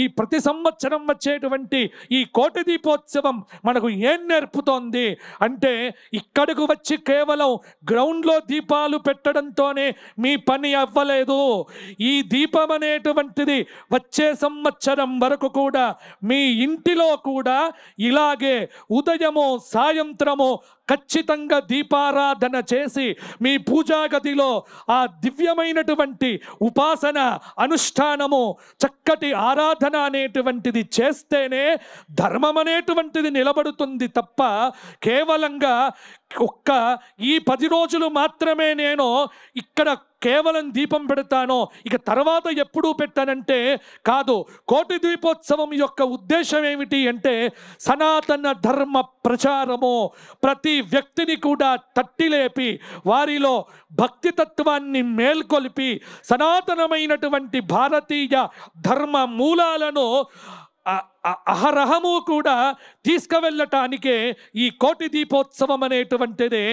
ఈ ప్రతి సంవత్సరం వచ్చేటువంటి ఈ కోటి దీపోత్సవం మనకు ఏం నేర్పుతోంది అంటే, ఇక్కడకు వచ్చి కేవలం గ్రౌండ్లో దీపాలు పెట్టడంతోనే మీ పని అవ్వలేదు. ఈ దీపం అనేటువంటిది వచ్చే సంవత్సరం వరకు కూడా మీ ఇంటిలో కూడా ఇలాగే ఉదయమో సాయంత్రమో ఖచ్చితంగా దీపారాధన చేసి మీ పూజా గదిలో ఆ దివ్యమైనటువంటి ఉపాసన అనుష్ఠానము చక్కటి ఆరాధన అనేటువంటిది చేస్తేనే ధర్మం అనేటువంటిది నిలబడుతుంది తప్ప కేవలంగా ఒక్క ఈ 10 రోజులు మాత్రమే నేను ఇక్కడ కేవలం దీపం పెడతాను, ఇక తర్వాత ఎప్పుడూ పెట్టానంటే కాదు. కోటి దీపోత్సవం యొక్క ఉద్దేశం ఏమిటి అంటే సనాతన ధర్మ ప్రచారము. ప్రతి వ్యక్తిని కూడా తట్టిలేపి వారిలో భక్తి తత్వాన్ని మేల్కొల్పి సనాతనమైనటువంటి భారతీయ ధర్మ మూలాలను అహరహము కూడా తీసుకువెళ్ళటానికే ఈ కోటి దీపోత్సవం అనేటువంటిదే